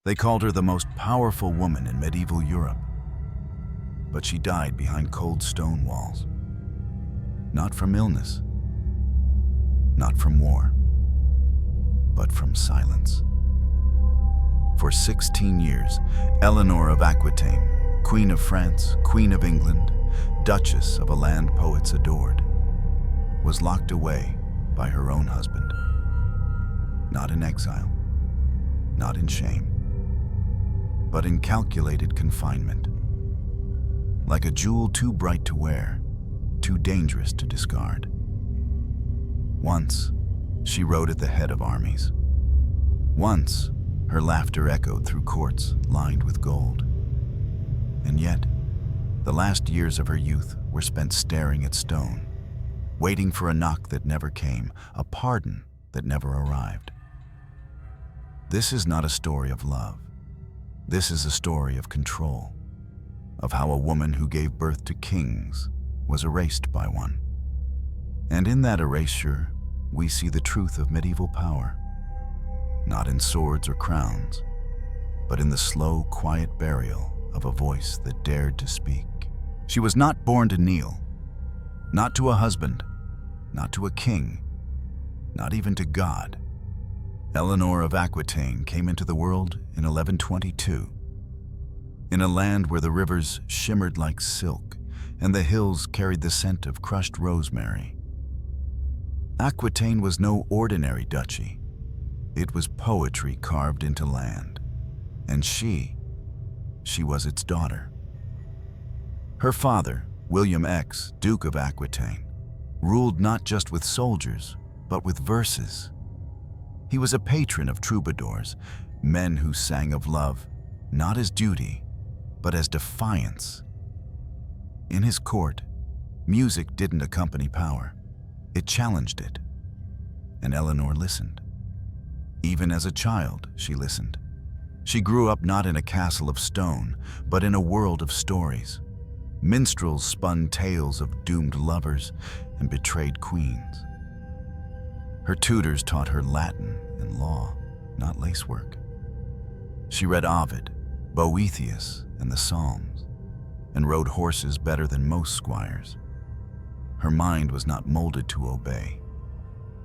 They called her the most powerful woman in medieval Europe. But she died behind cold stone walls. Not from illness, not from war, but from silence. For 16 years, Eleanor of Aquitaine, Queen of France, Queen of England, Duchess of a land poets adored, was locked away by her own husband. Not in exile, not in shame, but in calculated confinement. Like a jewel too bright to wear, too dangerous to discard. Once, she rode at the head of armies. Once, her laughter echoed through courts lined with gold. And yet, the last years of her youth were spent staring at stone, waiting for a knock that never came, a pardon that never arrived. This is not a story of love. This is a story of control, of how a woman who gave birth to kings was erased by one. And in that erasure, we see the truth of medieval power, not in swords or crowns, but in the slow, quiet burial of a voice that dared to speak. She was not born to kneel, not to a husband, not to a king, not even to God. Eleanor of Aquitaine came into the world in 1122, in a land where the rivers shimmered like silk and the hills carried the scent of crushed rosemary. Aquitaine was no ordinary duchy. It was poetry carved into land, and she was its daughter. Her father, William X, Duke of Aquitaine, ruled not just with soldiers, but with verses. He was a patron of troubadours, men who sang of love, not as duty, but as defiance. In his court, music didn't accompany power. It challenged it. And Eleanor listened. Even as a child, she listened. She grew up not in a castle of stone, but in a world of stories. Minstrels spun tales of doomed lovers and betrayed queens. Her tutors taught her Latin and law, not lacework. She read Ovid, Boethius, and the Psalms, and rode horses better than most squires. Her mind was not molded to obey.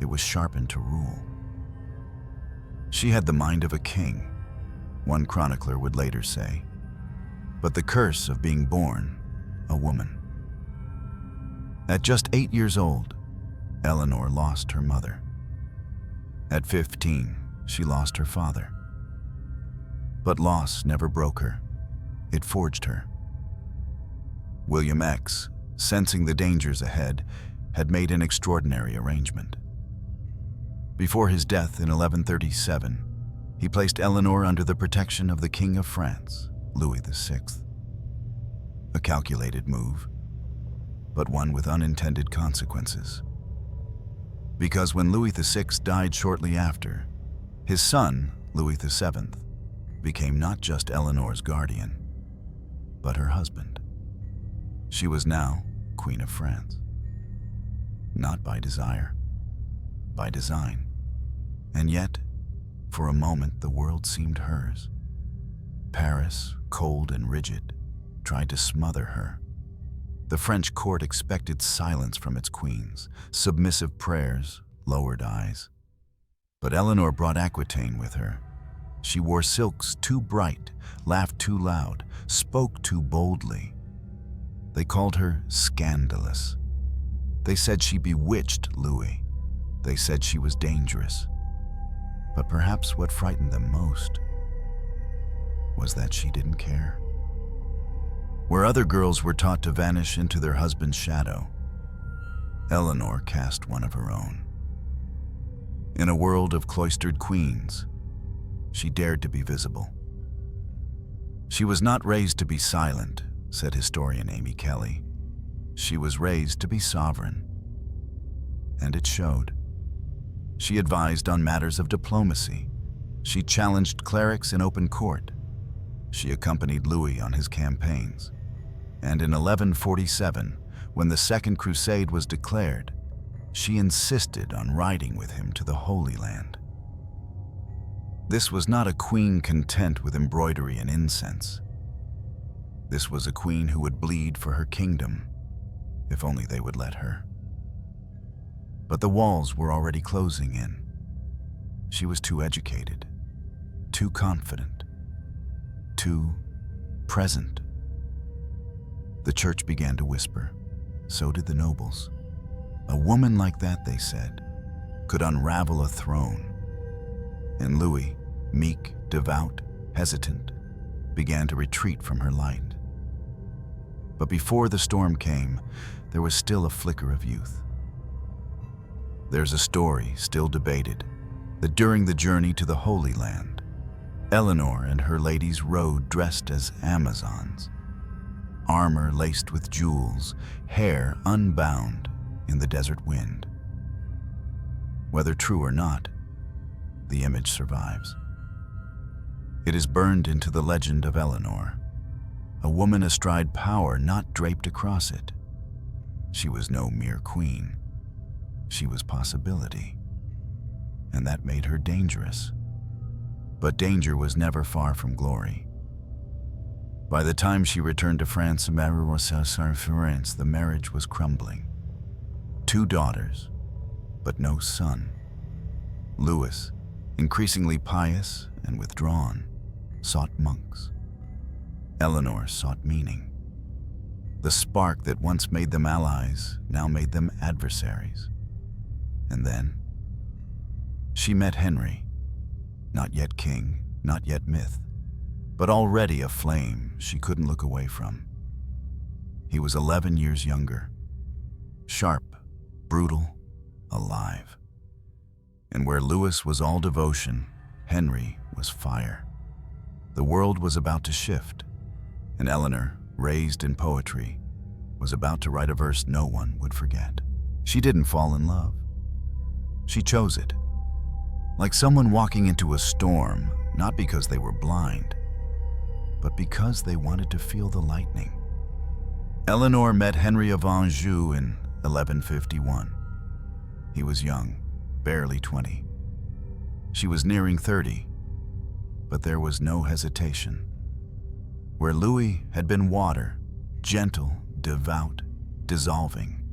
It was sharpened to rule. She had the mind of a king, one chronicler would later say, but the curse of being born a woman. At just 8 years old, Eleanor lost her mother. At 15, she lost her father. But loss never broke her. It forged her. William X, sensing the dangers ahead, had made an extraordinary arrangement. Before his death in 1137, he placed Eleanor under the protection of the King of France, Louis VI. A calculated move, but one with unintended consequences. Because when Louis VI died shortly after, his son, Louis VII, became not just Eleanor's guardian, but her husband. She was now Queen of France. Not by desire, by design. And yet, for a moment, the world seemed hers. Paris, cold and rigid, tried to smother her. The French court expected silence from its queens, submissive prayers, lowered eyes. But Eleanor brought Aquitaine with her. She wore silks too bright, laughed too loud, spoke too boldly. They called her scandalous. They said she bewitched Louis. They said she was dangerous. But perhaps what frightened them most was that she didn't care. Where other girls were taught to vanish into their husband's shadow, Eleanor cast one of her own. In a world of cloistered queens, she dared to be visible. She was not raised to be silent, said historian Amy Kelly. She was raised to be sovereign. And it showed. She advised on matters of diplomacy. She challenged clerics in open court. She accompanied Louis on his campaigns. And in 1147, when the Second Crusade was declared, she insisted on riding with him to the Holy Land. This was not a queen content with embroidery and incense. This was a queen who would bleed for her kingdom, if only they would let her. But the walls were already closing in. She was too educated, too confident, too present. The church began to whisper. So did the nobles. A woman like that, they said, could unravel a throne. And Louis, meek, devout, hesitant, began to retreat from her light. But before the storm came, there was still a flicker of youth. There's a story, still debated, that during the journey to the Holy Land, Eleanor and her ladies rode dressed as Amazons, armor laced with jewels, hair unbound in the desert wind. Whether true or not, the image survives. It is burned into the legend of Eleanor, a woman astride power not draped across it. She was no mere queen. She was possibility, and that made her dangerous. But danger was never far from glory. By the time she returned to France, the marriage was crumbling. 2 daughters, but no son. Louis, increasingly pious and withdrawn, sought monks. Eleanor sought meaning. The spark that once made them allies now made them adversaries. And then she met Henry, not yet king, not yet myth, but already a flame she couldn't look away from. He was 11 years younger, sharp, brutal, alive. And where Louis was all devotion, Henry was fire. The world was about to shift, and Eleanor, raised in poetry, was about to write a verse no one would forget. She didn't fall in love. She chose it. Like someone walking into a storm, not because they were blind, but because they wanted to feel the lightning. Eleanor met Henry of Anjou in 1151. He was young, barely 20. She was nearing 30, but there was no hesitation. Where Louis had been water, gentle, devout, dissolving,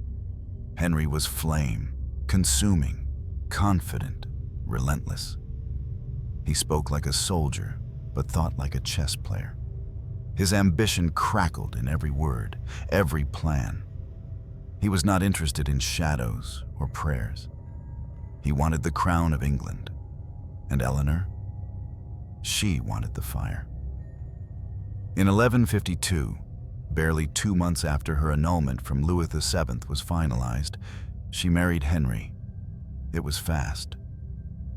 Henry was flame, consuming, confident, relentless. He spoke like a soldier, but thought like a chess player. His ambition crackled in every word, every plan. He was not interested in shadows or prayers. He wanted the crown of England. And Eleanor? She wanted the fire. In 1152, barely 2 months after her annulment from Louis VII was finalized, she married Henry. It was fast.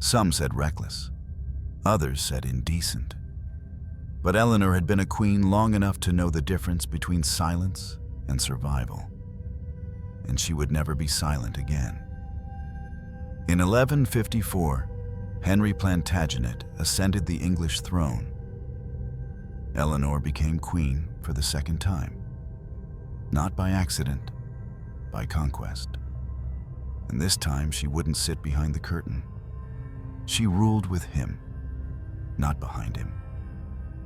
Some said reckless. Others said indecent. But Eleanor had been a queen long enough to know the difference between silence and survival. And she would never be silent again. In 1154, Henry Plantagenet ascended the English throne. Eleanor became queen for the second time. Not by accident, by conquest. And this time she wouldn't sit behind the curtain. She ruled with him, not behind him,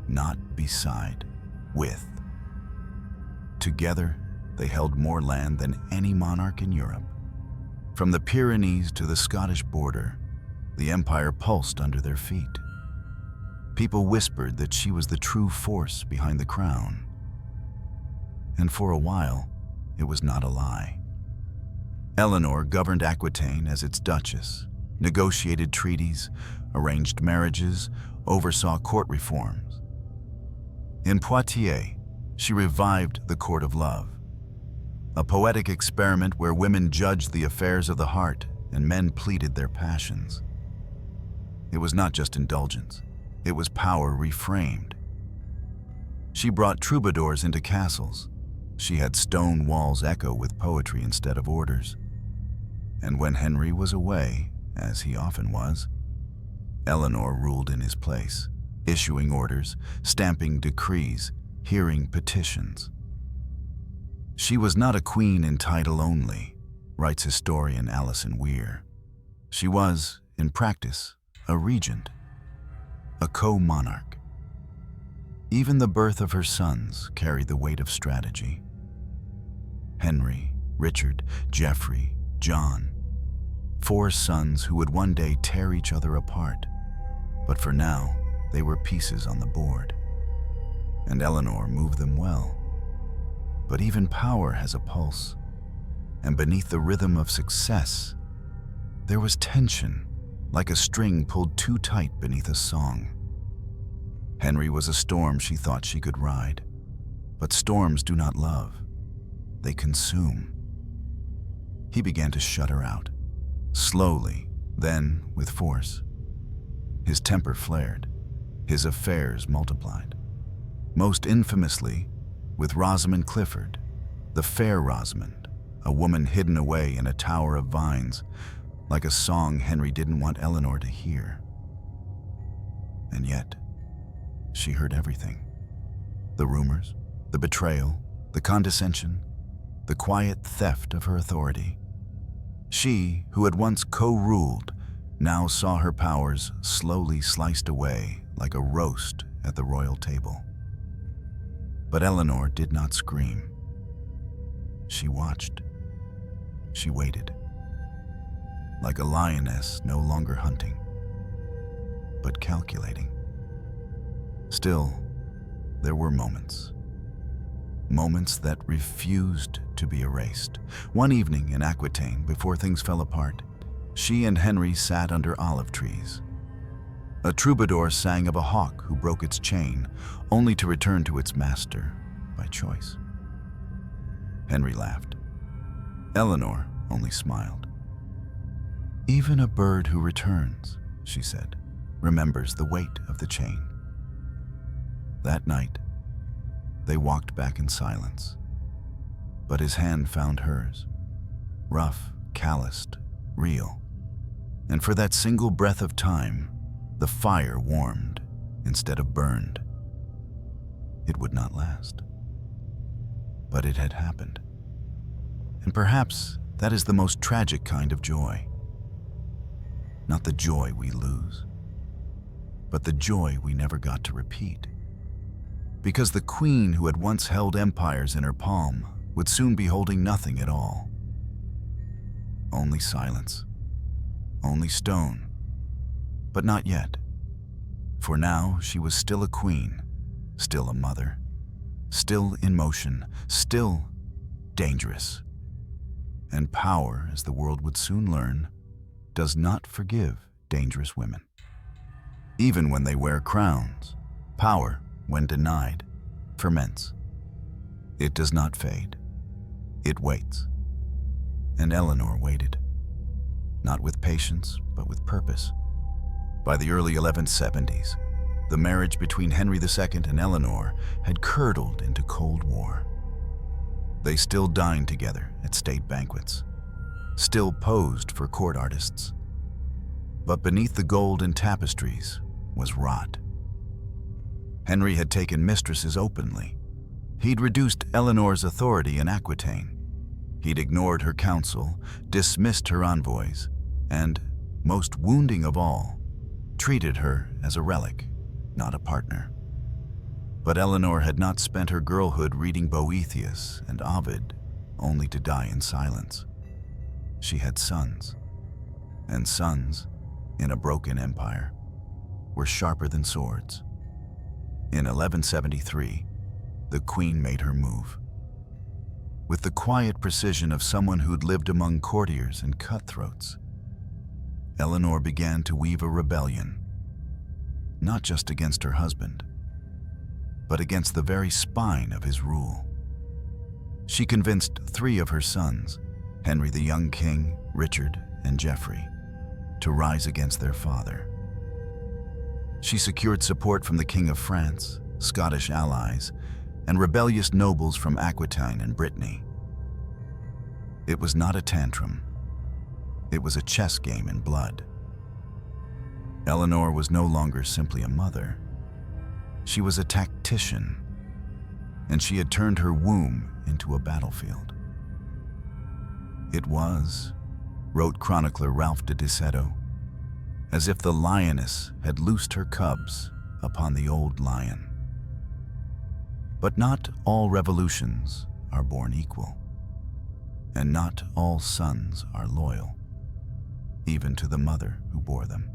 not beside, with. Together, they held more land than any monarch in Europe. From the Pyrenees to the Scottish border, the empire pulsed under their feet. People whispered that she was the true force behind the crown. And for a while, it was not a lie. Eleanor governed Aquitaine as its duchess, negotiated treaties, arranged marriages, oversaw court reforms. In Poitiers, she revived the court of love, a poetic experiment where women judged the affairs of the heart and men pleaded their passions. It was not just indulgence, it was power reframed. She brought troubadours into castles. She had stone walls echo with poetry instead of orders. And when Henry was away, as he often was, Eleanor ruled in his place, issuing orders, stamping decrees, hearing petitions. She was not a queen in title only, writes historian Alison Weir. She was, in practice, a regent, a co-monarch. Even the birth of her sons carried the weight of strategy. Henry, Richard, Geoffrey, John, 4 sons who would one day tear each other apart, but for now, they were pieces on the board. And Eleanor moved them well. But even power has a pulse, and beneath the rhythm of success, there was tension, like a string pulled too tight beneath a song. Henry was a storm she thought she could ride, but storms do not love, they consume. He began to shut her out, slowly, then with force. His temper flared, his affairs multiplied. Most infamously, with Rosamond Clifford, the fair Rosamond, a woman hidden away in a tower of vines, like a song Henry didn't want Eleanor to hear. And yet, she heard everything. The rumors, the betrayal, the condescension, the quiet theft of her authority. She, who had once co-ruled, now saw her powers slowly sliced away like a roast at the royal table. But Eleanor did not scream. She watched. She waited. Like a lioness no longer hunting, but calculating. Still, there were moments. Moments that refused to be erased. One evening in Aquitaine, before things fell apart, she and Henry sat under olive trees. A troubadour sang of a hawk who broke its chain, only to return to its master by choice. Henry laughed. Eleanor only smiled. "Even a bird who returns," she said, "remembers the weight of the chain." That night, they walked back in silence, but his hand found hers, rough, calloused, real. And for that single breath of time, the fire warmed instead of burned. It would not last. But it had happened. And perhaps that is the most tragic kind of joy. Not the joy we lose, but the joy we never got to repeat. Because the queen who had once held empires in her palm would soon be holding nothing at all. Only silence. Only stone. But not yet. For now she was still a queen, still a mother, still in motion, still dangerous. And power, as the world would soon learn, does not forgive dangerous women. Even when they wear crowns, power, when denied, ferments. It does not fade. It waits. And Eleanor waited. Not with patience, but with purpose. By the early 1170s, the marriage between Henry II and Eleanor had curdled into Cold War. They still dined together at state banquets, still posed for court artists. But beneath the gold and tapestries was rot. Henry had taken mistresses openly. He'd reduced Eleanor's authority in Aquitaine. He'd ignored her counsel, dismissed her envoys, and, most wounding of all, treated her as a relic, not a partner. But Eleanor had not spent her girlhood reading Boethius and Ovid, only to die in silence. She had sons, and sons, in a broken empire, were sharper than swords. In 1173, the queen made her move. With the quiet precision of someone who'd lived among courtiers and cutthroats, Eleanor began to weave a rebellion, not just against her husband, but against the very spine of his rule. She convinced 3 of her sons, Henry the young king, Richard, and Geoffrey, to rise against their father. She secured support from the King of France, Scottish allies, and rebellious nobles from Aquitaine and Brittany. It was not a tantrum. It was a chess game in blood. Eleanor was no longer simply a mother. She was a tactician, and she had turned her womb into a battlefield. It was, wrote chronicler Ralph de Deceto, as if the lioness had loosed her cubs upon the old lion. But not all revolutions are born equal, and not all sons are loyal, even to the mother who bore them.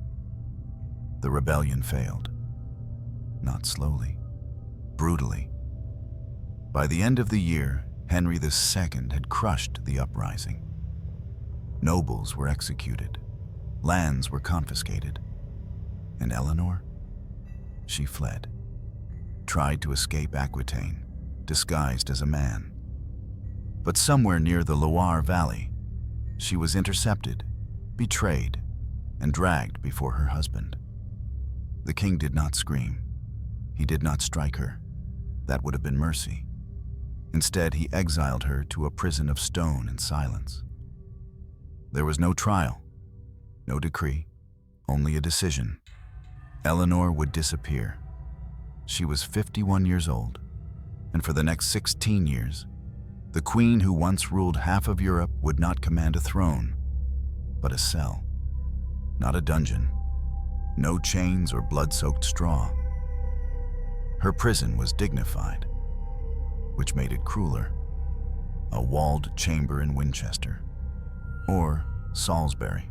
The rebellion failed, not slowly, brutally. By the end of the year, Henry II had crushed the uprising. Nobles were executed, lands were confiscated, and Eleanor? She fled, tried to escape Aquitaine, disguised as a man. But somewhere near the Loire Valley, she was intercepted, betrayed, and dragged before her husband. The king did not scream. He did not strike her. That would have been mercy. Instead, he exiled her to a prison of stone and silence. There was no trial, no decree, only a decision. Eleanor would disappear. She was 51 years old, and for the next 16 years, the queen who once ruled half of Europe would not command a throne, but a cell, not a dungeon, no chains or blood-soaked straw. Her prison was dignified, which made it crueler. A walled chamber in Winchester, or Salisbury,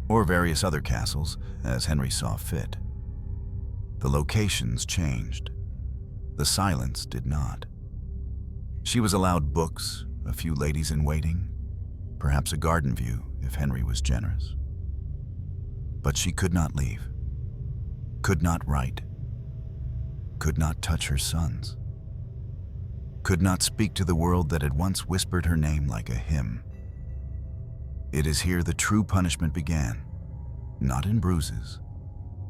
or various other castles, as Henry saw fit. The locations changed. The silence did not. She was allowed books, a few ladies in waiting, perhaps a garden view if Henry was generous. But she could not leave, could not write, could not touch her sons, could not speak to the world that had once whispered her name like a hymn. It is here the true punishment began, not in bruises,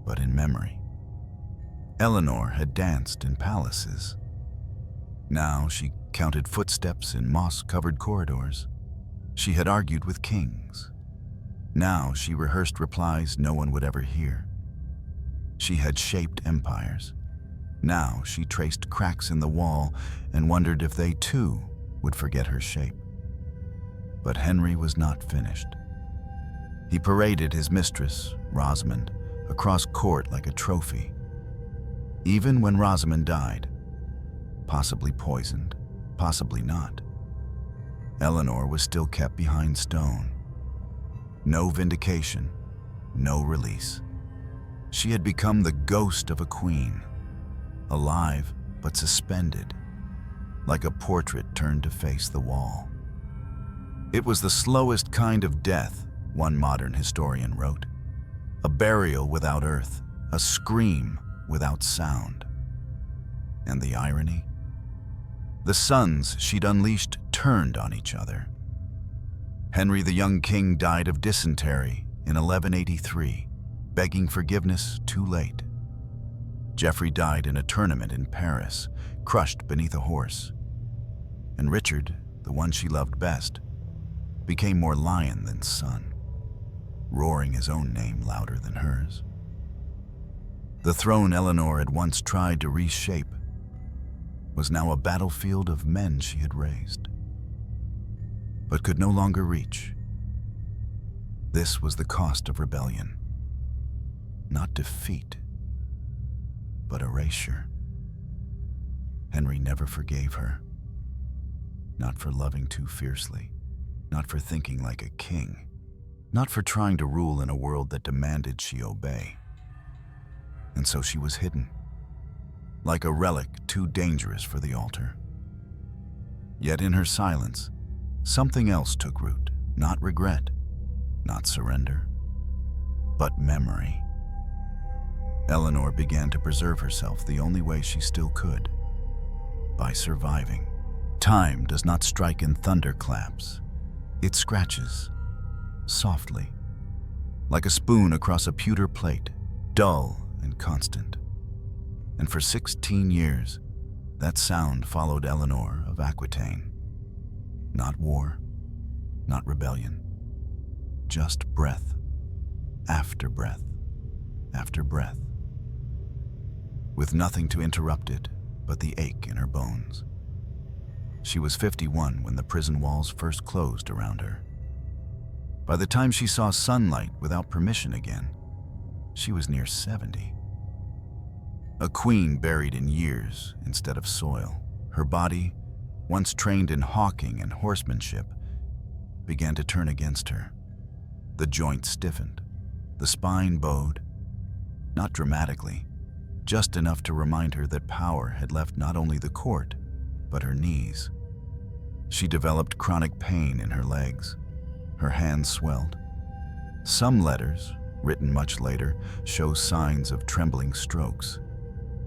but in memory. Eleanor had danced in palaces. Now she counted footsteps in moss-covered corridors. She had argued with kings. Now she rehearsed replies no one would ever hear. She had shaped empires. Now she traced cracks in the wall and wondered if they too would forget her shape. But Henry was not finished. He paraded his mistress, Rosamond, across court like a trophy. Even when Rosamond died, possibly poisoned, possibly not, Eleanor was still kept behind stone. No vindication, no release. She had become the ghost of a queen, alive but suspended, like a portrait turned to face the wall. It was the slowest kind of death, one modern historian wrote. A burial without earth, a scream without sound. And the irony? The sons she'd unleashed turned on each other. Henry the young king died of dysentery in 1183, begging forgiveness too late. Geoffrey died in a tournament in Paris, crushed beneath a horse. And Richard, the one she loved best, became more lion than son, roaring his own name louder than hers. The throne Eleanor had once tried to reshape was now a battlefield of men she had raised, but could no longer reach. This was the cost of rebellion. Not defeat, but erasure. Henry never forgave her. Not for loving too fiercely, not for thinking like a king, not for trying to rule in a world that demanded she obey. And so she was hidden, like a relic too dangerous for the altar. Yet in her silence, something else took root, not regret, not surrender, but memory. Eleanor began to preserve herself the only way she still could, by surviving. Time does not strike in thunderclaps. It scratches, softly, like a spoon across a pewter plate, dull and constant. And for 16 years, that sound followed Eleanor of Aquitaine. Not war, not rebellion, just breath, after breath, after breath, with nothing to interrupt it but the ache in her bones. She was 51 when the prison walls first closed around her. By the time she saw sunlight without permission again, she was near 70. A queen buried in years instead of soil. Her body, once trained in hawking and horsemanship, began to turn against her. The joints stiffened, the spine bowed, not dramatically, just enough to remind her that power had left not only the court, but her knees. She developed chronic pain in her legs. Her hands swelled. Some letters, written much later, show signs of trembling strokes,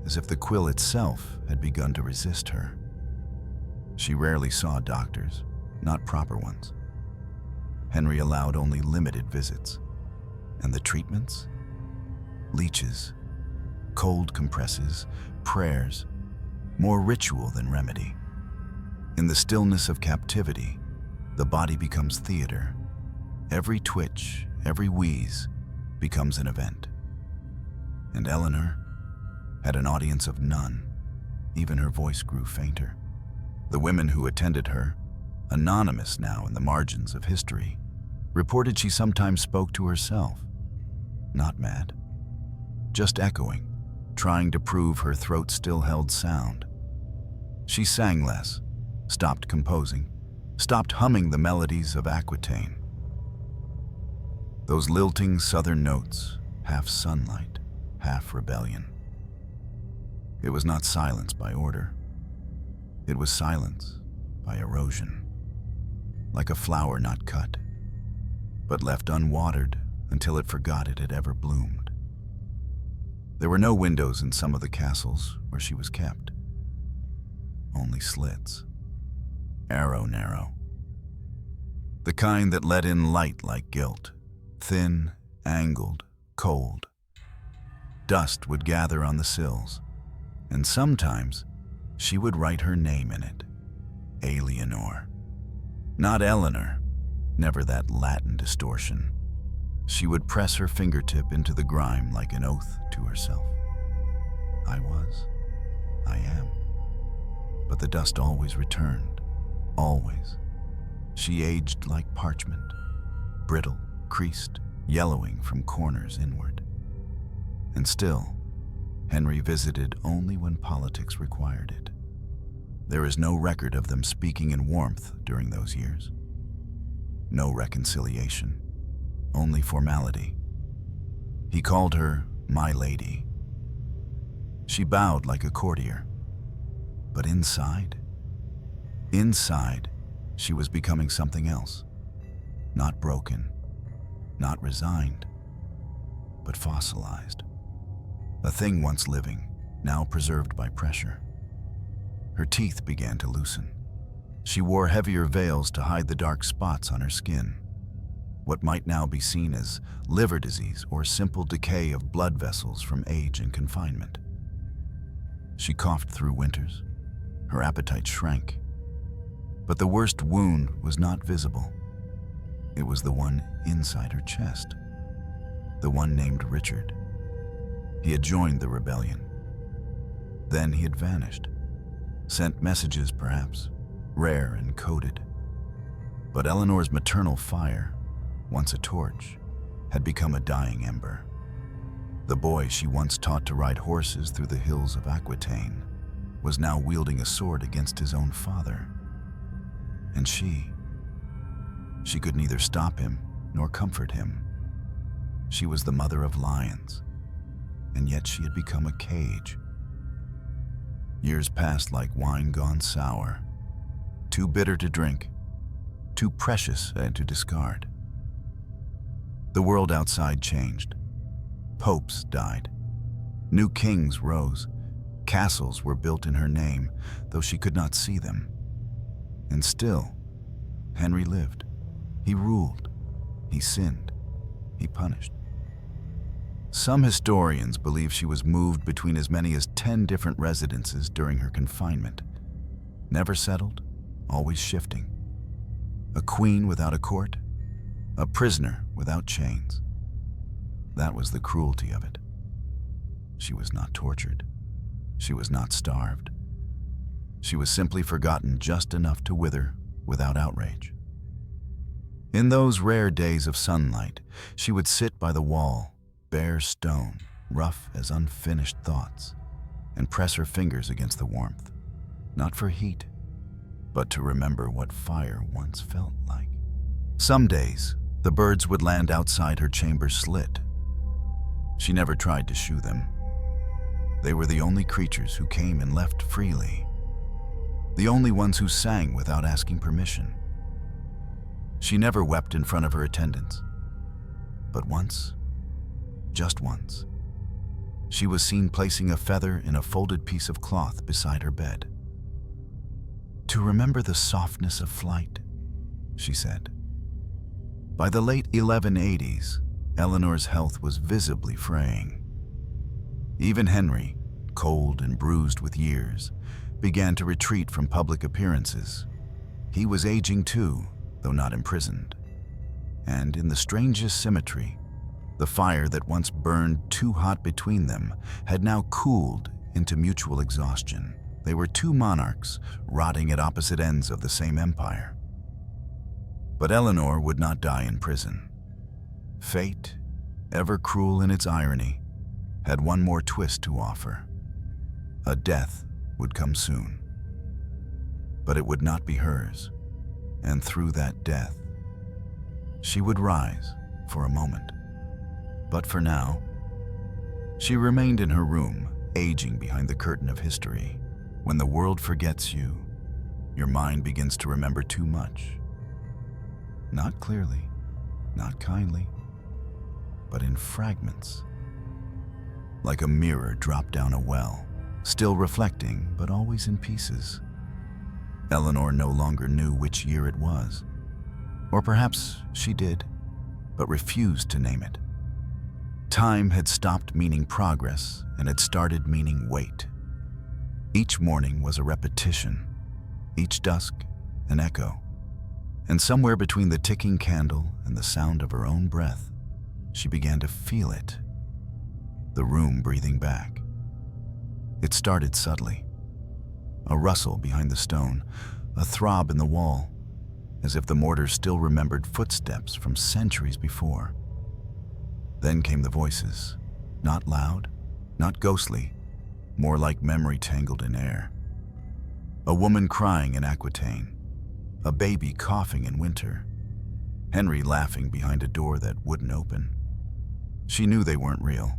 as if the quill itself had begun to resist her. She rarely saw doctors, not proper ones. Henry allowed only limited visits. And the treatments? Leeches, cold compresses, prayers, more ritual than remedy. In the stillness of captivity, the body becomes theater. Every twitch, every wheeze becomes an event. And Eleanor had an audience of none. Even her voice grew fainter. The women who attended her, anonymous now in the margins of history, reported she sometimes spoke to herself. Not mad, just echoing, trying to prove her throat still held sound. She sang less, stopped composing, stopped humming the melodies of Aquitaine. Those lilting southern notes, half sunlight, half rebellion. It was not silence by order. It was silence by erosion, like a flower not cut, but left unwatered until it forgot it had ever bloomed. There were no windows in some of the castles where she was kept. Only slits, arrow narrow. The kind that let in light like guilt, thin, angled, cold. Dust would gather on the sills, and sometimes she would write her name in it, Eleanor. Not Eleanor, never that Latin distortion. She would press her fingertip into the grime like an oath to herself. I was, I am. But the dust always returned, always. She aged like parchment, brittle, creased, yellowing from corners inward. And still, Henry visited only when politics required it. There is no record of them speaking in warmth during those years. No reconciliation, only formality. He called her my lady. She bowed like a courtier. But inside, she was becoming something else. Not broken, not resigned, but fossilized. A thing once living, now preserved by pressure. Her teeth began to loosen. She wore heavier veils to hide the dark spots on her skin. What might now be seen as liver disease or simple decay of blood vessels from age and confinement. She coughed through winters. Her appetite shrank. But the worst wound was not visible. It was the one inside her chest. The one named Richard. He had joined the rebellion. Then he had vanished. Sent messages, perhaps, rare and coded. But Eleanor's maternal fire, once a torch, had become a dying ember. The boy she once taught to ride horses through the hills of Aquitaine was now wielding a sword against his own father. And she could neither stop him nor comfort him. She was the mother of lions, and yet she had become a cage. Years passed like wine gone sour, too bitter to drink, too precious to discard. The world outside changed. Popes died. New kings rose. Castles were built in her name, though she could not see them. And still, Henry lived. He ruled. He sinned. He punished. Some historians believe she was moved between as many as 10 different residences during her confinement. Never settled, always shifting. A queen without a court, a prisoner without chains. That was the cruelty of it. She was not tortured. She was not starved. She was simply forgotten just enough to wither without outrage. In those rare days of sunlight, she would sit by the wall, bare stone, rough as unfinished thoughts, and press her fingers against the warmth, not for heat, but to remember what fire once felt like. Some days, the birds would land outside her chamber slit. She never tried to shoo them. They were the only creatures who came and left freely, the only ones who sang without asking permission. She never wept in front of her attendants, but once, just once, she was seen placing a feather in a folded piece of cloth beside her bed. "To remember the softness of flight," she said. By the late 1180s, Eleanor's health was visibly fraying. Even Henry, cold and bruised with years, began to retreat from public appearances. He was aging too, though not imprisoned. And in the strangest symmetry, the fire that once burned too hot between them had now cooled into mutual exhaustion. They were two monarchs rotting at opposite ends of the same empire. But Eleanor would not die in prison. Fate, ever cruel in its irony, had one more twist to offer. A death would come soon. But it would not be hers, and through that death, she would rise for a moment. But for now, she remained in her room, aging behind the curtain of history. When the world forgets you, your mind begins to remember too much. Not clearly, not kindly, but in fragments. Like a mirror dropped down a well, still reflecting, but always in pieces. Eleanor no longer knew which year it was. Or perhaps she did, but refused to name it. Time had stopped meaning progress and had started meaning wait. Each morning was a repetition, each dusk an echo. And somewhere between the ticking candle and the sound of her own breath, she began to feel it, the room breathing back. It started subtly. A rustle behind the stone, a throb in the wall, as if the mortar still remembered footsteps from centuries before. Then came the voices, not loud, not ghostly, more like memory tangled in air. A woman crying in Aquitaine, a baby coughing in winter, Henry laughing behind a door that wouldn't open. She knew they weren't real,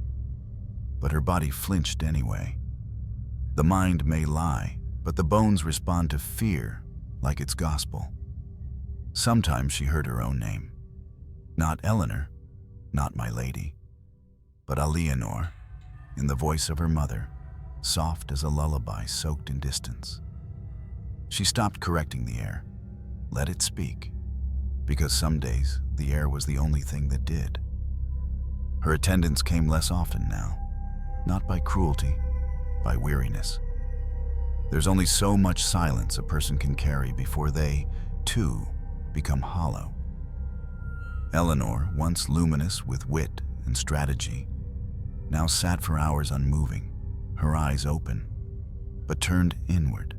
but her body flinched anyway. The mind may lie, but the bones respond to fear like it's gospel. Sometimes she heard her own name. Not Eleanor, not my lady, but Eleanor, in the voice of her mother, soft as a lullaby soaked in distance. She stopped correcting the air, let it speak, because some days the air was the only thing that did. Her attendants came less often now, not by cruelty, by weariness. There's only so much silence a person can carry before they, too, become hollow. Eleanor, once luminous with wit and strategy, now sat for hours unmoving, her eyes open, but turned inward.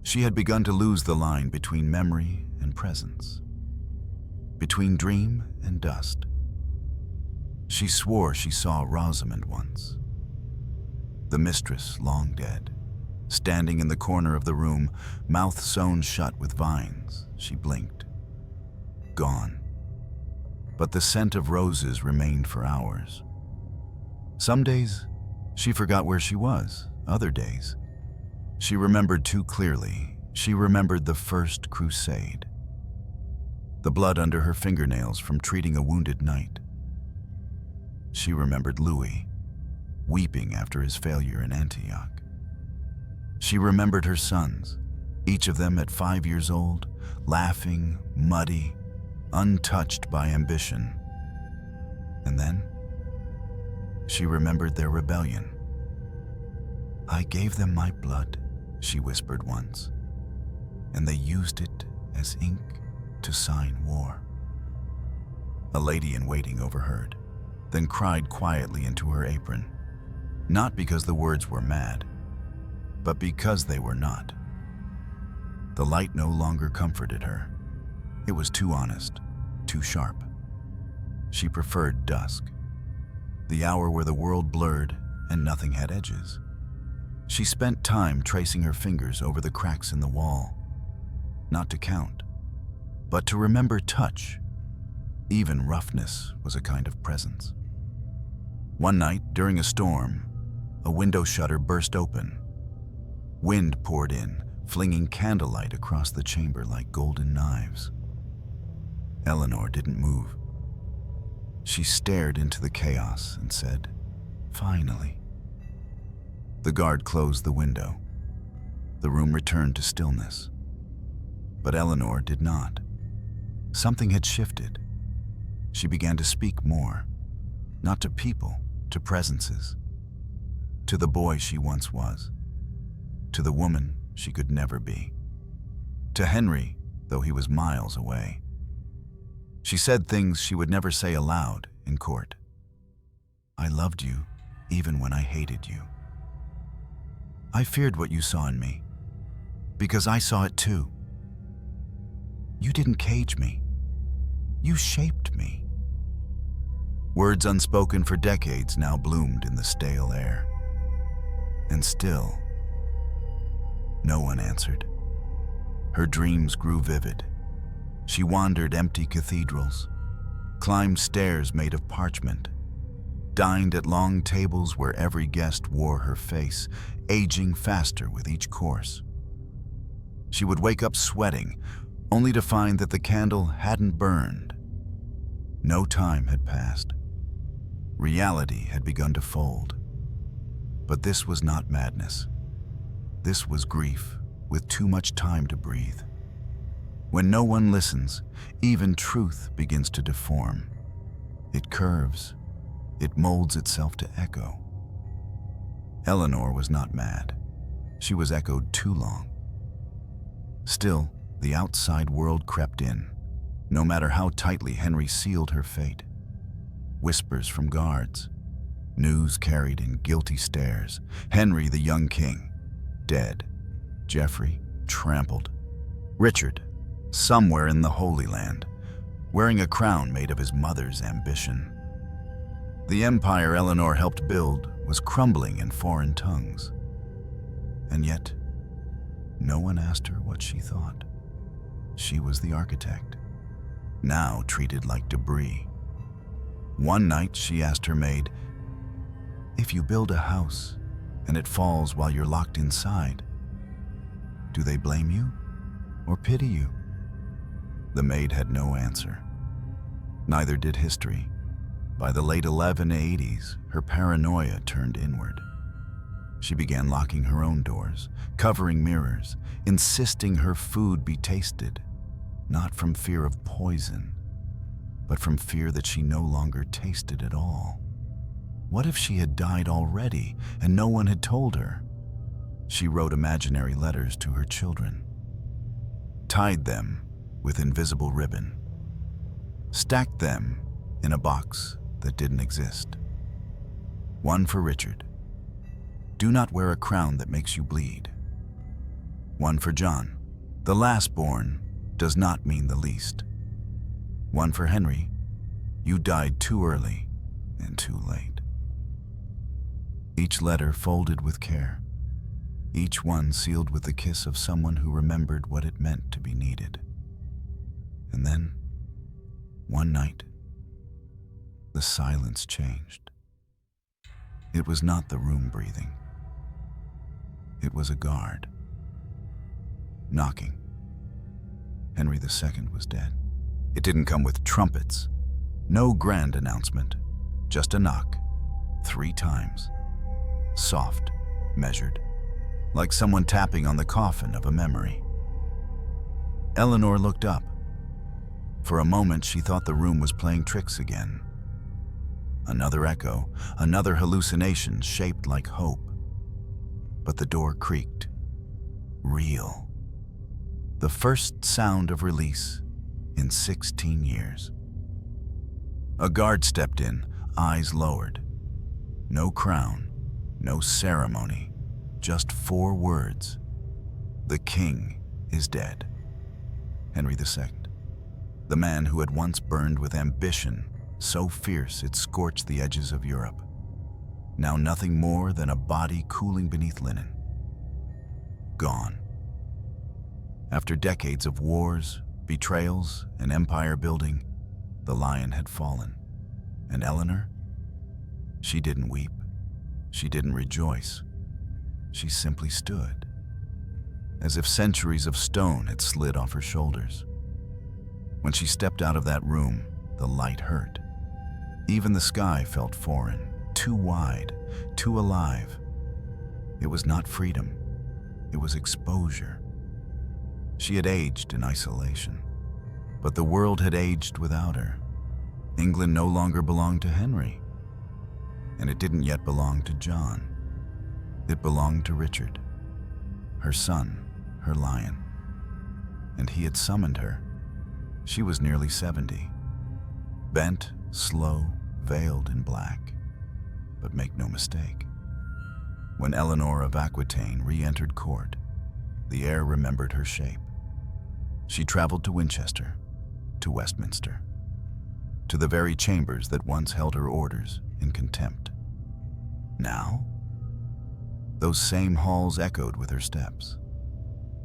She had begun to lose the line between memory and presence, between dream and dust. She swore she saw Rosamond once, the mistress long dead, standing in the corner of the room, mouth sewn shut with vines. She blinked. Gone. But the scent of roses remained for hours. Some days, she forgot where she was. Other days, she remembered too clearly. She remembered the first crusade. The blood under her fingernails from treating a wounded knight. She remembered Louis, weeping after his failure in Antioch. She remembered her sons, each of them at 5 years old, laughing, muddy, untouched by ambition. And then, she remembered their rebellion. "I gave them my blood," she whispered once, "and they used it as ink to sign war." A lady-in-waiting overheard, then cried quietly into her apron, not because the words were mad, but because they were not. The light no longer comforted her. It was too honest, too sharp. She preferred dusk, the hour where the world blurred and nothing had edges. She spent time tracing her fingers over the cracks in the wall, not to count, but to remember touch. Even roughness was a kind of presence. One night, during a storm, a window shutter burst open. Wind poured in, flinging candlelight across the chamber like golden knives. Eleanor didn't move. She stared into the chaos and said, "Finally." The guard closed the window. The room returned to stillness. But Eleanor did not. Something had shifted. She began to speak more, not to people, to presences, to the boy she once was, to the woman she could never be, to Henry, though he was miles away. She said things she would never say aloud in court. "I loved you even when I hated you. I feared what you saw in me, because I saw it too. You didn't cage me. You shaped me." Words unspoken for decades now bloomed in the stale air. And still, no one answered. Her dreams grew vivid. She wandered empty cathedrals, climbed stairs made of parchment, dined at long tables where every guest wore her face, aging faster with each course. She would wake up sweating, only to find that the candle hadn't burned. No time had passed. Reality had begun to fold. But this was not madness. This was grief with too much time to breathe. When no one listens, even truth begins to deform. It curves. It molds itself to echo. Eleanor was not mad. She was echoed too long. Still, the outside world crept in, no matter how tightly Henry sealed her fate. Whispers from guards, news carried in guilty stares. Henry, the young king, dead. Geoffrey, trampled. Richard, somewhere in the Holy Land, wearing a crown made of his mother's ambition. The empire Eleanor helped build was crumbling in foreign tongues. And yet, no one asked her what she thought. She was the architect, now treated like debris. One night she asked her maid, "If you build a house and it falls while you're locked inside, do they blame you or pity you?" The maid had no answer. Neither did history. By the late 1180s, her paranoia turned inward. She began locking her own doors, covering mirrors, insisting her food be tasted, not from fear of poison, but from fear that she no longer tasted at all. What if she had died already and no one had told her? She wrote imaginary letters to her children, tied them with invisible ribbon, stacked them in a box that didn't exist. One for Richard. Do not wear a crown that makes you bleed. One for John. The last born does not mean the least. One for Henry. You died too early and too late. Each letter folded with care. Each one sealed with the kiss of someone who remembered what it meant to be needed. And then, one night, the silence changed. It was not the room breathing. It was a guard. Knocking. Henry II was dead. It didn't come with trumpets. No grand announcement. Just a knock. 3 times. Soft, measured. Like someone tapping on the coffin of a memory. Eleanor looked up. For a moment, she thought the room was playing tricks again. Another echo, another hallucination shaped like hope. But the door creaked. Real. The first sound of release in 16 years. A guard stepped in, eyes lowered. No crown, no ceremony, just 4 words. The king is dead. Henry II. the man who had once burned with ambition so fierce it scorched the edges of Europe, now nothing more than a body cooling beneath linen. Gone. After decades of wars, betrayals, and empire building, the lion had fallen. And Eleanor? She didn't weep. She didn't rejoice. She simply stood, as if centuries of stone had slid off her shoulders. When she stepped out of that room, the light hurt. Even the sky felt foreign, too wide, too alive. It was not freedom. It was exposure. She had aged in isolation, but the world had aged without her. England no longer belonged to Henry, and it didn't yet belong to John. It belonged to Richard, her son, her lion. And he had summoned her. She was nearly 70, bent, slow, veiled in black. But make no mistake, when Eleanor of Aquitaine re-entered court, the air remembered her shape. She traveled to Winchester, to Westminster, to the very chambers that once held her orders in contempt. Now, those same halls echoed with her steps.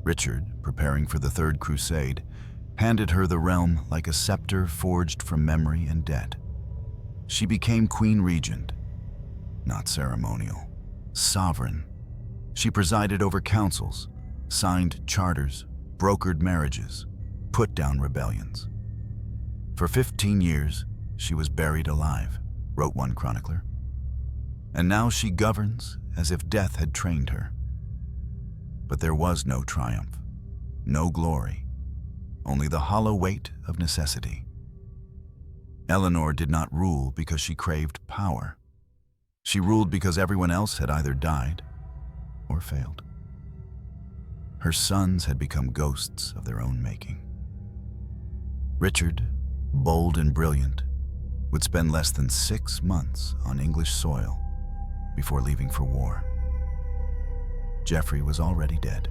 Richard, preparing for the Third Crusade, handed her the realm like a scepter forged from memory and debt. She became Queen Regent, not ceremonial, sovereign. She presided over councils, signed charters, brokered marriages, put down rebellions. For 15 years, she was buried alive, wrote one chronicler. And now she governs as if death had trained her. But there was no triumph, no glory, only the hollow weight of necessity. Eleanor did not rule because she craved power. She ruled because everyone else had either died or failed. Her sons had become ghosts of their own making. Richard, bold and brilliant, would spend less than 6 months on English soil before leaving for war. Geoffrey was already dead.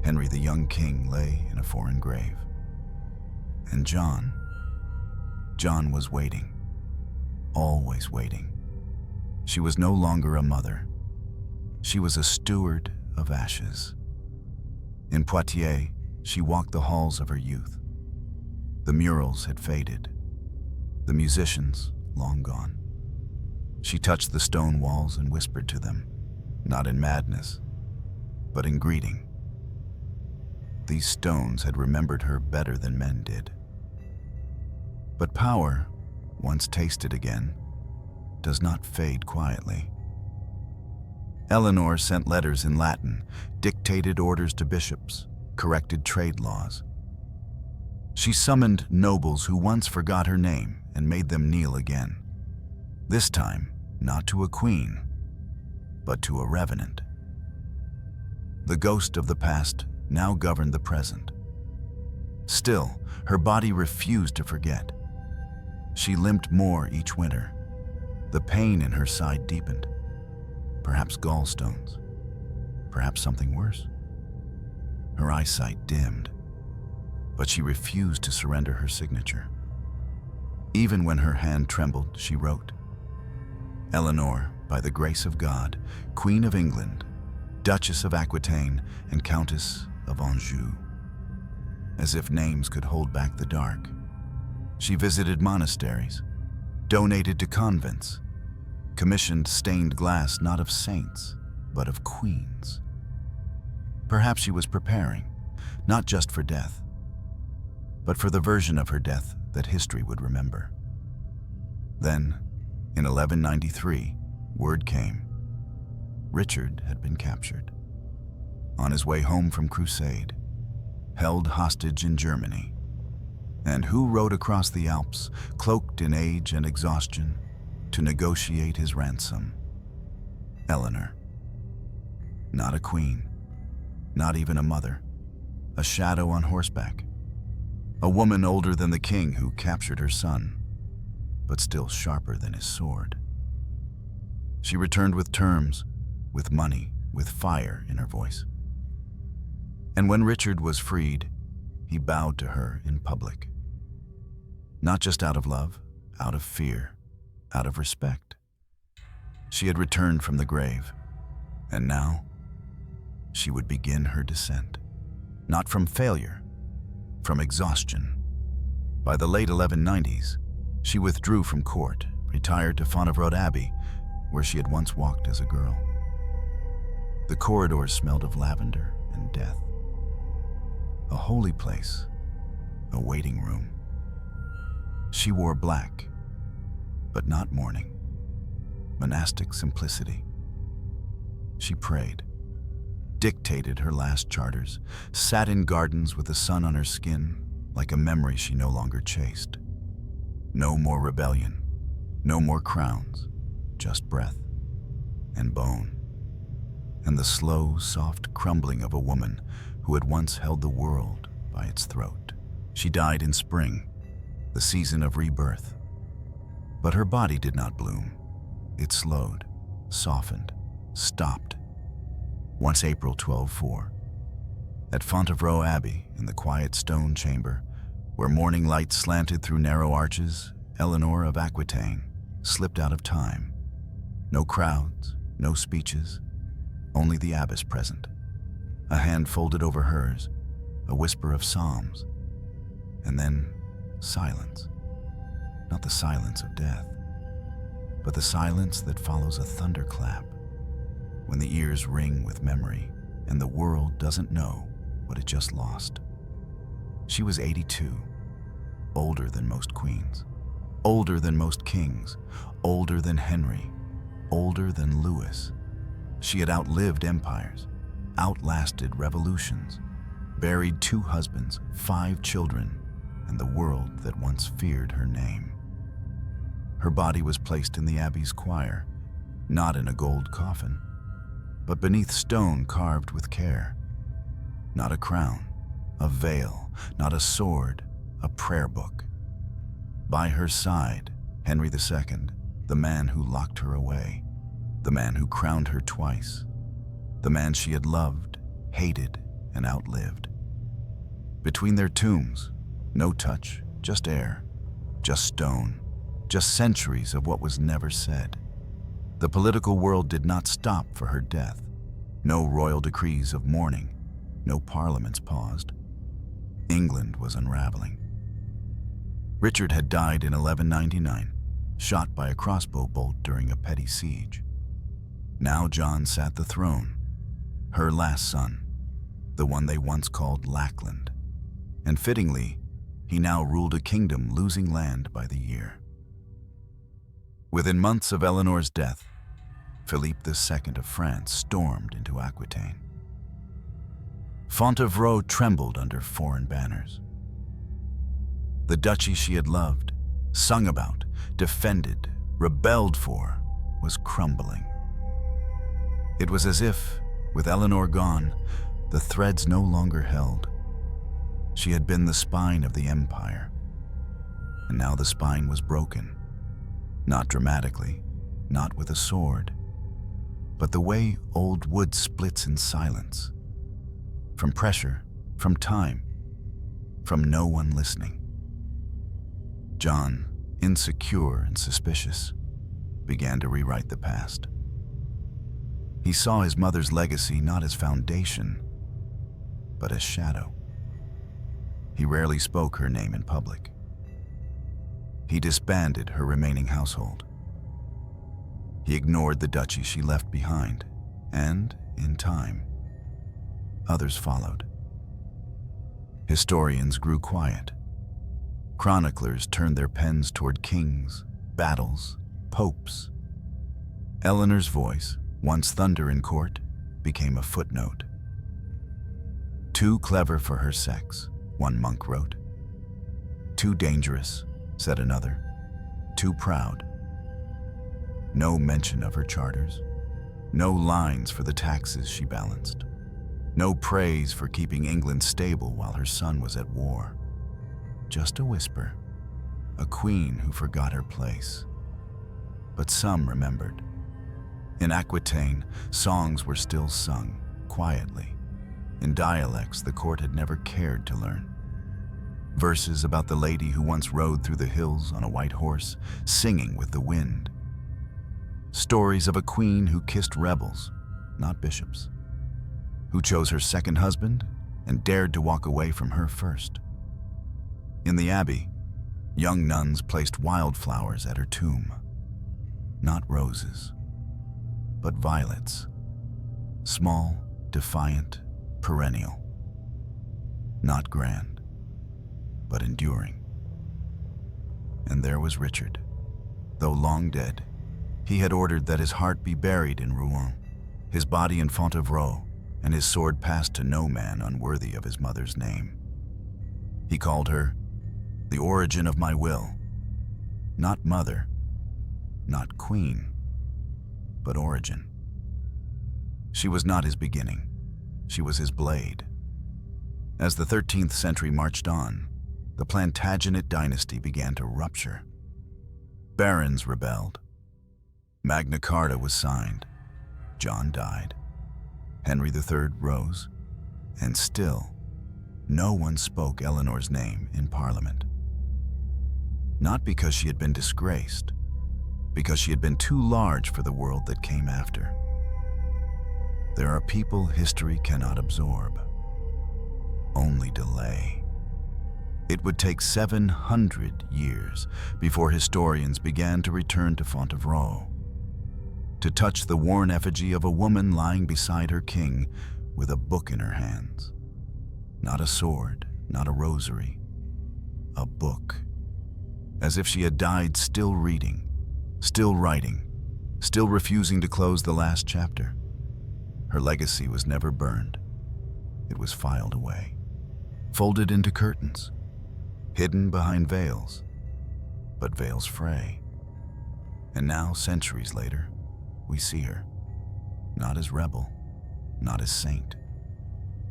Henry the young king lay in a foreign grave. And John was waiting, always waiting. She was no longer a mother. She was a steward of ashes. In Poitiers, she walked the halls of her youth. The murals had faded, the musicians long gone. She touched the stone walls and whispered to them, not in madness, but in greeting. These stones had remembered her better than men did. But power, once tasted again, does not fade quietly. Eleanor sent letters in Latin, dictated orders to bishops, corrected trade laws. She summoned nobles who once forgot her name and made them kneel again. This time, not to a queen, but to a revenant. The ghost of the past now governed the present. Still, her body refused to forget. She limped more each winter. The pain in her side deepened. Perhaps gallstones. Perhaps something worse. Her eyesight dimmed, but she refused to surrender her signature. Even when her hand trembled, she wrote, "Eleanor, by the grace of God, Queen of England, Duchess of Aquitaine, and Countess of Anjou." As if names could hold back the dark. She visited monasteries, donated to convents, commissioned stained glass not of saints, but of queens. Perhaps she was preparing, not just for death, but for the version of her death that history would remember. Then, in 1193, word came. Richard had been captured. On his way home from crusade, held hostage in Germany. And who rode across the Alps, cloaked in age and exhaustion, to negotiate his ransom? Eleanor. Not a queen, not even a mother, a shadow on horseback, a woman older than the king who captured her son, but still sharper than his sword. She returned with terms, with money, with fire in her voice. And when Richard was freed, he bowed to her in public. Not just out of love, out of fear, out of respect. She had returned from the grave, and now she would begin her descent. Not from failure, from exhaustion. By the late 1190s, she withdrew from court, retired to Fontevraud Abbey, where she had once walked as a girl. The corridors smelled of lavender and death. A holy place, a waiting room. She wore black, but not mourning. Monastic simplicity. She prayed, dictated her last charters, sat in gardens with the sun on her skin, like a memory she no longer chased. No more rebellion, no more crowns, just breath and bone, and the slow, soft crumbling of a woman who had once held the world by its throat. She died in spring, the season of rebirth. But her body did not bloom. It slowed, softened, stopped. Once April 1204, at Fontevraud Abbey, in the quiet stone chamber, where morning light slanted through narrow arches, Eleanor of Aquitaine slipped out of time. No crowds, no speeches, only the abbess present. A hand folded over hers, a whisper of psalms, and then silence. Not the silence of death, but the silence that follows a thunderclap, when the ears ring with memory and the world doesn't know what it just lost. She was 82, older than most queens, older than most kings, older than Henry, older than Louis. She had outlived empires, outlasted revolutions, buried 2 husbands, 5 children, and the world that once feared her name. Her body was placed in the abbey's choir, not in a gold coffin, but beneath stone carved with care. Not a crown, a veil, not a sword, a prayer book. By her side, Henry II, the man who locked her away, the man who crowned her twice, the man she had loved, hated, and outlived. Between their tombs, no touch, just air, just stone, just centuries of what was never said. The political world did not stop for her death. No royal decrees of mourning, no parliaments paused. England was unraveling. Richard had died in 1199, shot by a crossbow bolt during a petty siege. Now John sat the throne, her last son, the one they once called Lackland, and fittingly, he now ruled a kingdom losing land by the year. Within months of Eleanor's death, Philippe II of France stormed into Aquitaine. Fontevraud trembled under foreign banners. The duchy she had loved, sung about, defended, rebelled for, was crumbling. It was as if, with Eleanor gone, the threads no longer held. She had been the spine of the empire, and now the spine was broken. Not dramatically, not with a sword, but the way old wood splits in silence. From pressure, from time, from no one listening. John, insecure and suspicious, began to rewrite the past. He saw his mother's legacy not as foundation, but as shadow. He rarely spoke her name in public. He disbanded her remaining household. He ignored the duchy she left behind, and, in time, others followed. Historians grew quiet. Chroniclers turned their pens toward kings, battles, popes. Eleanor's voice, once thunder in court, became a footnote. Too clever for her sex, one monk wrote. Too dangerous, said another. Too proud. No mention of her charters. No lines for the taxes she balanced. No praise for keeping England stable while her son was at war. Just a whisper. A queen who forgot her place. But some remembered. In Aquitaine, songs were still sung, quietly, in dialects the court had never cared to learn. Verses about the lady who once rode through the hills on a white horse, singing with the wind. Stories of a queen who kissed rebels, not bishops, who chose her second husband and dared to walk away from her first. In the abbey, young nuns placed wildflowers at her tomb. Not roses, but violets. Small, defiant, perennial. Not grand, but enduring. And there was Richard. Though long dead, he had ordered that his heart be buried in Rouen, his body in Fontevraud, and his sword passed to no man unworthy of his mother's name. He called her the origin of my will, not mother, not queen, but origin. She was not his beginning, she was his blade. As the 13th century marched on, the Plantagenet dynasty began to rupture. Barons rebelled. Magna Carta was signed. John died. Henry III rose. And still, no one spoke Eleanor's name in Parliament. Not because she had been disgraced, because she had been too large for the world that came after. There are people history cannot absorb, only delay. It would take 700 years before historians began to return to Fontevraud, to touch the worn effigy of a woman lying beside her king with a book in her hands. Not a sword, not a rosary, a book. As if she had died still reading, still writing, still refusing to close the last chapter. Her legacy was never burned. It was filed away, folded into curtains, hidden behind veils, but veils fray. And now, centuries later, we see her, not as rebel, not as saint,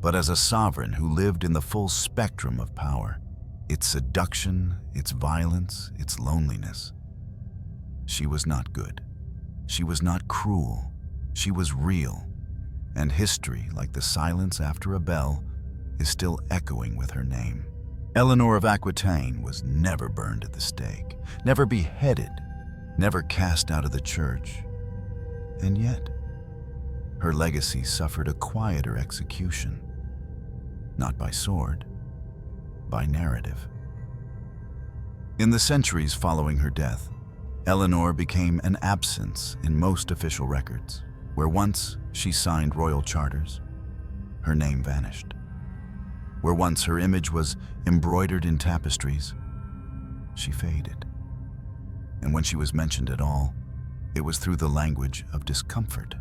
but as a sovereign who lived in the full spectrum of power, its seduction, its violence, its loneliness. She was not good. She was not cruel. She was real. And history, like the silence after a bell, is still echoing with her name. Eleanor of Aquitaine was never burned at the stake, never beheaded, never cast out of the church. And yet, her legacy suffered a quieter execution, not by sword, by narrative. In the centuries following her death, Eleanor became an absence in most official records. Where once she signed royal charters, her name vanished. Where once her image was embroidered in tapestries, she faded. And when she was mentioned at all, it was through the language of discomfort.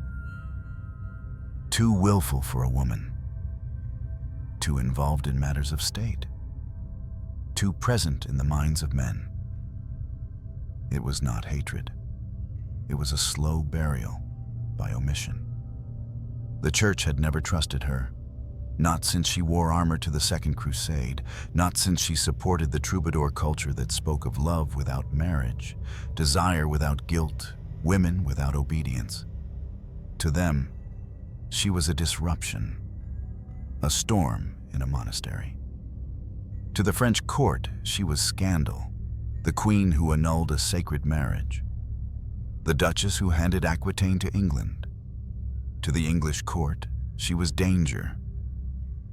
Too willful for a woman, too involved in matters of state, too present in the minds of men. It was not hatred. It was a slow burial by omission. The church had never trusted her, not since she wore armor to the Second Crusade, not since she supported the troubadour culture that spoke of love without marriage, desire without guilt, women without obedience. To them, she was a disruption, a storm in a monastery. To the French court, she was scandal, the queen who annulled a sacred marriage, the duchess who handed Aquitaine to England. To the English court, she was danger,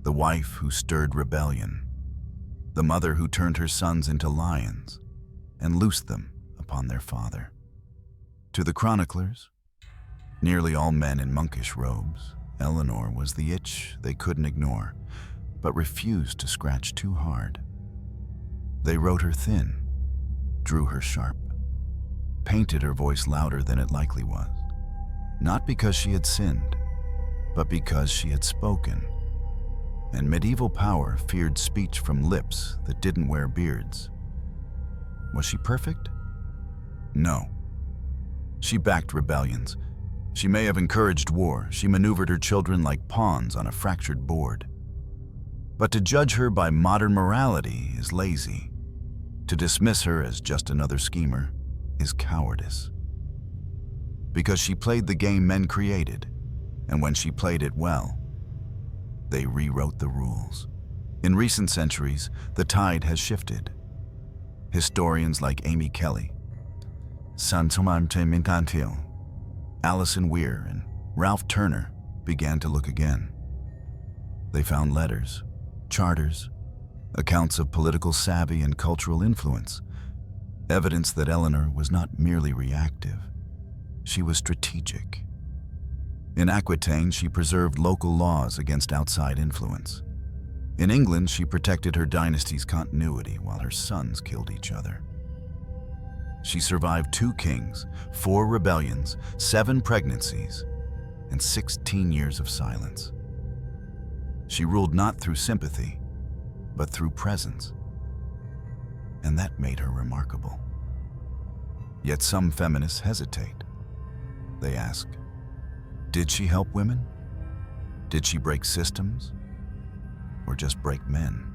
the wife who stirred rebellion, the mother who turned her sons into lions and loosed them upon their father. To the chroniclers, nearly all men in monkish robes, Eleanor was the itch they couldn't ignore, but refused to scratch too hard. They wrote her thin, drew her sharp, painted her voice louder than it likely was, not because she had sinned, but because she had spoken. And medieval power feared speech from lips that didn't wear beards. Was she perfect? No. She backed rebellions. She may have encouraged war. She maneuvered her children like pawns on a fractured board. But to judge her by modern morality is lazy. To dismiss her as just another schemer is cowardice. Because she played the game men created, and when she played it well, they rewrote the rules. In recent centuries, the tide has shifted. Historians like Amy Kelly, Alison Weir, and Ralph Turner began to look again. They found letters, charters, accounts of political savvy and cultural influence, evidence that Eleanor was not merely reactive, she was strategic. In Aquitaine, she preserved local laws against outside influence. In England, she protected her dynasty's continuity while her sons killed each other. She survived 2 kings, 4 rebellions, 7 pregnancies, and 16 years of silence. She ruled not through sympathy, but through presence. And that made her remarkable. Yet some feminists hesitate. They ask, did she help women? Did she break systems? Or just break men?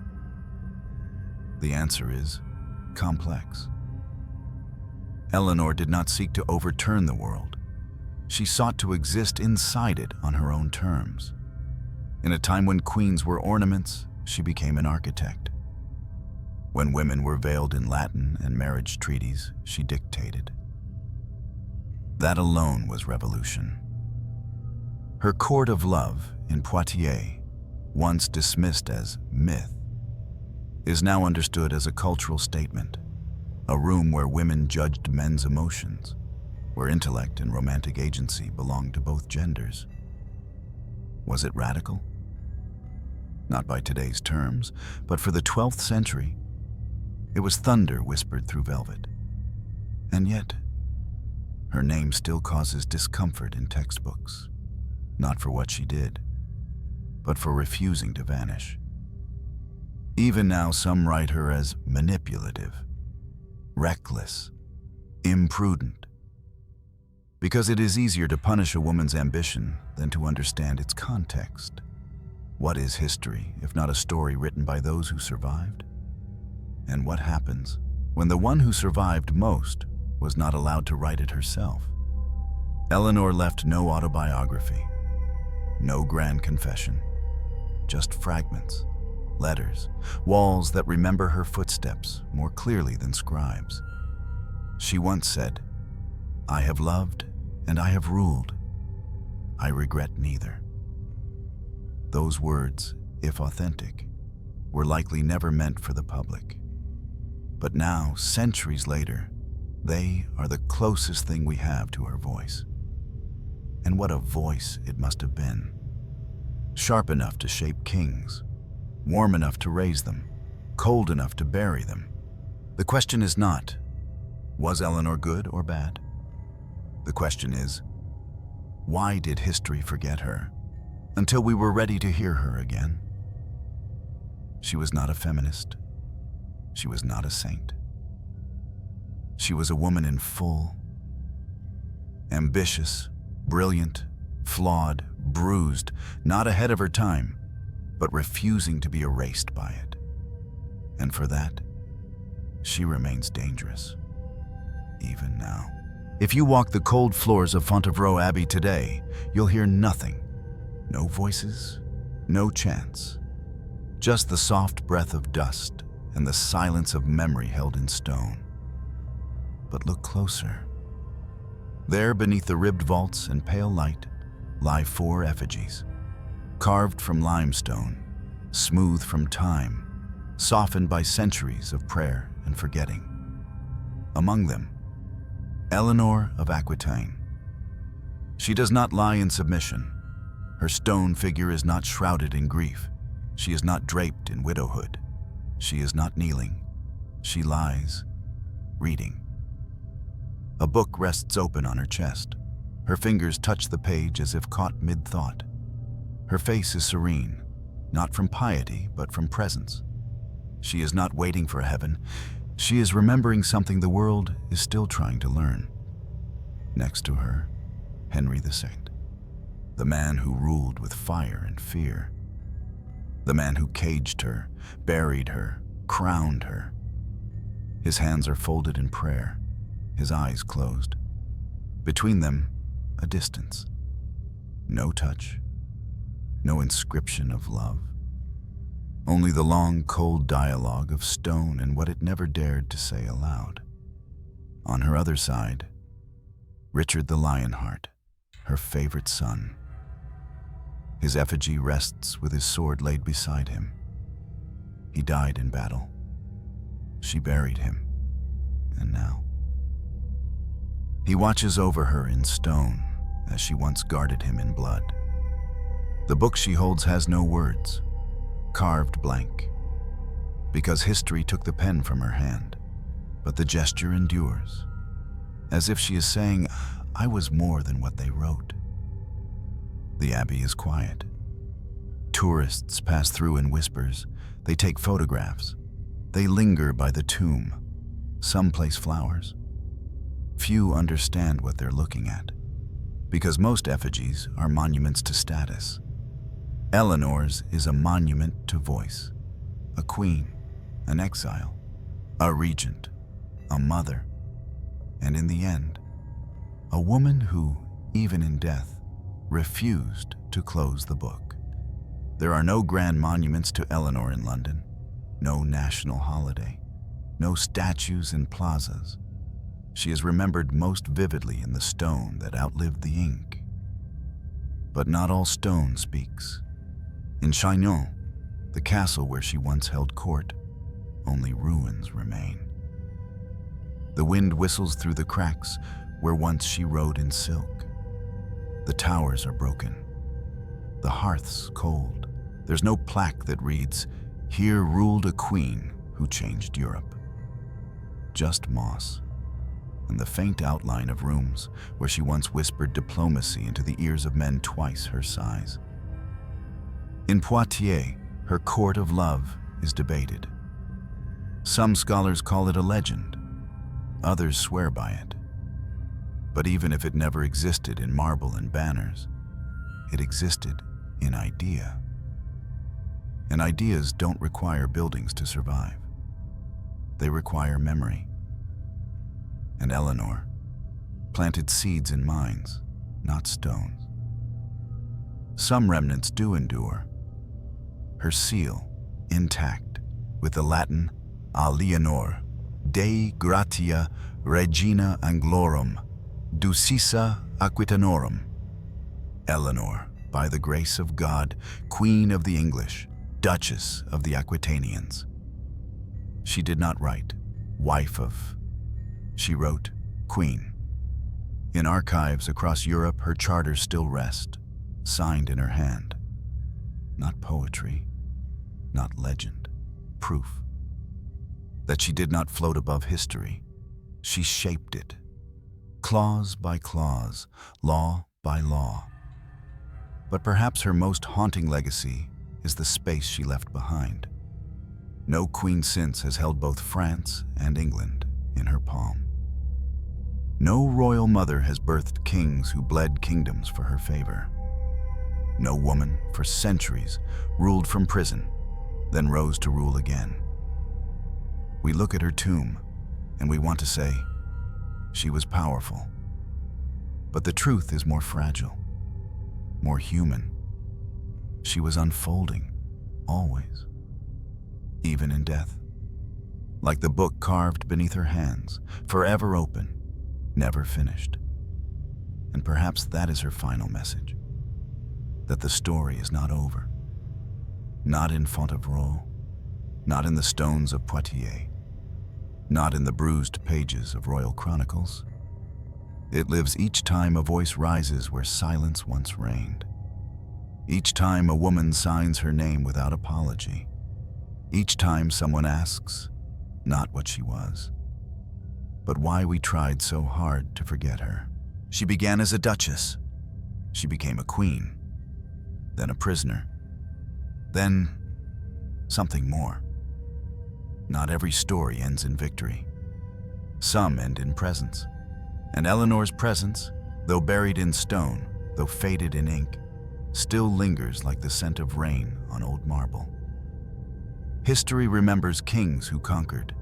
The answer is complex. Eleanor did not seek to overturn the world. She sought to exist inside it on her own terms. In a time when queens were ornaments, she became an architect. When women were veiled in Latin and marriage treaties, she dictated. That alone was revolution. Her court of love in Poitiers, once dismissed as myth, is now understood as a cultural statement, a room where women judged men's emotions, where intellect and romantic agency belonged to both genders. Was it radical? Not by today's terms, but for the 12th century, it was thunder whispered through velvet. And yet, her name still causes discomfort in textbooks, not for what she did, but for refusing to vanish. Even now, some write her as manipulative, reckless, imprudent, because it is easier to punish a woman's ambition than to understand its context. What is history if not a story written by those who survived? And what happens when the one who survived most was not allowed to write it herself? Eleanor left no autobiography, no grand confession, just fragments, letters, walls that remember her footsteps more clearly than scribes. She once said, "I have loved and I have ruled. I regret neither." Those words, if authentic, were likely never meant for the public. But now, centuries later, they are the closest thing we have to her voice. And what a voice it must have been. Sharp enough to shape kings, warm enough to raise them, cold enough to bury them. The question is not, was Eleanor good or bad? The question is, why did history forget her until we were ready to hear her again? She was not a feminist. She was not a saint. She was a woman in full, ambitious, brilliant, flawed, bruised, not ahead of her time, but refusing to be erased by it. And for that, she remains dangerous, even now. If you walk the cold floors of Fontevraud Abbey today, you'll hear nothing. No voices, no chants. Just the soft breath of dust and the silence of memory held in stone. But look closer. There, beneath the ribbed vaults and pale light, lie 4 effigies, carved from limestone, smooth from time, softened by centuries of prayer and forgetting. Among them, Eleanor of Aquitaine. She does not lie in submission. Her stone figure is not shrouded in grief. She is not draped in widowhood. She is not kneeling. She lies, reading. A book rests open on her chest. Her fingers touch the page as if caught mid-thought. Her face is serene, not from piety, but from presence. She is not waiting for heaven. She is remembering something the world is still trying to learn. Next to her, Henry II, the man who ruled with fire and fear. The man who caged her, buried her, crowned her. His hands are folded in prayer, his eyes closed. Between them, a distance. No touch, no inscription of love. only the long, cold dialogue of stone and what it never dared to say aloud. On her other side, Richard the Lionheart, her favorite son. His effigy rests with his sword laid beside him. He died in battle. She buried him, and now he watches over her in stone as she once guarded him in blood. The book she holds has no words, carved blank, because history took the pen from her hand, but the gesture endures, as if she is saying, "I was more than what they wrote." The abbey is quiet. Tourists pass through in whispers. They take photographs. They linger by the tomb. Some place flowers. Few understand what they're looking at, because most effigies are monuments to status. Eleanor's is a monument to voice, a queen, an exile, a regent, a mother, and in the end, a woman who, even in death, refused to close the book. There are no grand monuments to Eleanor in London, no national holiday, no statues in plazas. She is remembered most vividly in the stone that outlived the ink. But not all stone speaks. In Chinon, the castle where she once held court, only ruins remain. The wind whistles through the cracks where once she rode in silk. The towers are broken, the hearths cold. There's no plaque that reads, "Here ruled a queen who changed Europe." Just moss, and the faint outline of rooms where she once whispered diplomacy into the ears of men twice her size. In Poitiers, her court of love is debated. Some scholars call it a legend, others swear by it. But even if it never existed in marble and banners, it existed in idea. And ideas don't require buildings to survive. They require memory. And Eleanor planted seeds in minds, not stones. Some remnants do endure. Her seal, intact, with the Latin a Leonor, Dei gratia regina anglorum, ducissa Aquitanorum. Eleanor, by the grace of God, Queen of the English, Duchess of the Aquitanians. She did not write, wife of. She wrote, Queen. In archives across Europe, her charters still rest, signed in her hand. Not poetry, not legend, proof that she did not float above history. She shaped it, clause by clause, law by law. But perhaps her most haunting legacy is the space she left behind. No queen since has held both France and England in her palm. No royal mother has birthed kings who bled kingdoms for her favor. No woman, for centuries, ruled from prison, then rose to rule again. We look at her tomb, and we want to say, she was powerful. But the truth is more fragile, more human. She was unfolding, always, even in death. Like the book carved beneath her hands, forever open, never finished. And perhaps that is her final message, that the story is not over. Not in Fontevraud, not in the stones of Poitiers, not in the bruised pages of royal chronicles. It lives each time a voice rises where silence once reigned. Each time a woman signs her name without apology. Each time someone asks, not what she was, but why we tried so hard to forget her. She began as a duchess. She became a queen, then a prisoner, then something more. Not every story ends in victory. Some end in presence. And Eleanor's presence, though buried in stone, though faded in ink, still lingers like the scent of rain on old marble. History remembers kings who conquered.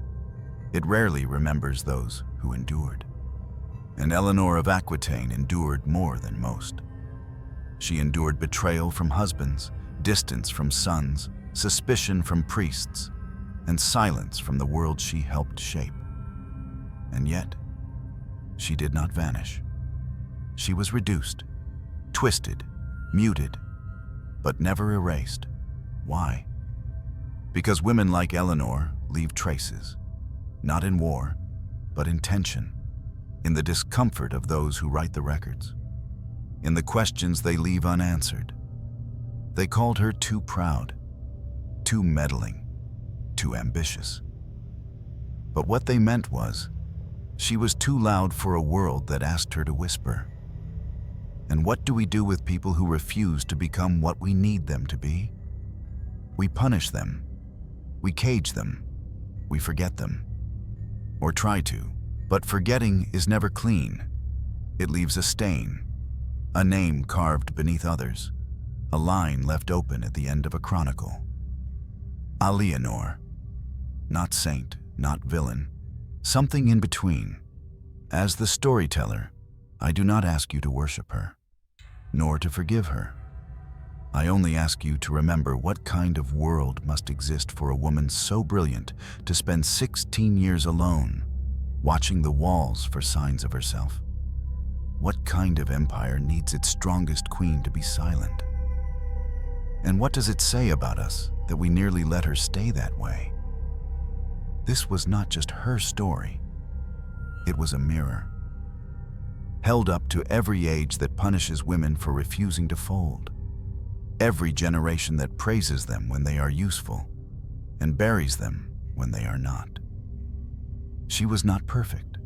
It rarely remembers those who endured. And Eleanor of Aquitaine endured more than most. She endured betrayal from husbands, distance from sons, suspicion from priests, and silence from the world she helped shape. And yet, she did not vanish. She was reduced, twisted, muted, but never erased. Why? Because women like Eleanor leave traces, not in war, but in tension, in the discomfort of those who write the records, in the questions they leave unanswered. They called her too proud, too meddling, too ambitious. But what they meant was, she was too loud for a world that asked her to whisper. And what do we do with people who refuse to become what we need them to be? We punish them, we cage them, we forget them. Or try to, but forgetting is never clean. It leaves a stain, a name carved beneath others, a line left open at the end of a chronicle. Eleanor, not saint, not villain, something in between. As the storyteller, I do not ask you to worship her, nor to forgive her. I only ask you to remember what kind of world must exist for a woman so brilliant to spend 16 years alone, watching the walls for signs of herself. What kind of empire needs its strongest queen to be silent? And what does it say about us that we nearly let her stay that way? This was not just her story. It was a mirror, held up to every age that punishes women for refusing to fold, every generation that praises them when they are useful and buries them when they are not. She was not perfect.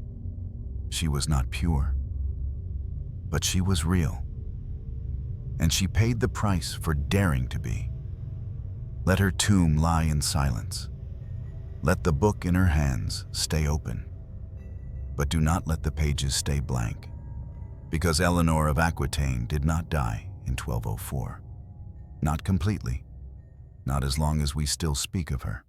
She was not pure. But she was real. And she paid the price for daring to be. Let her tomb lie in silence. Let the book in her hands stay open. But do not let the pages stay blank, because Eleanor of Aquitaine did not die in 1204. Not completely. Not as long as we still speak of her.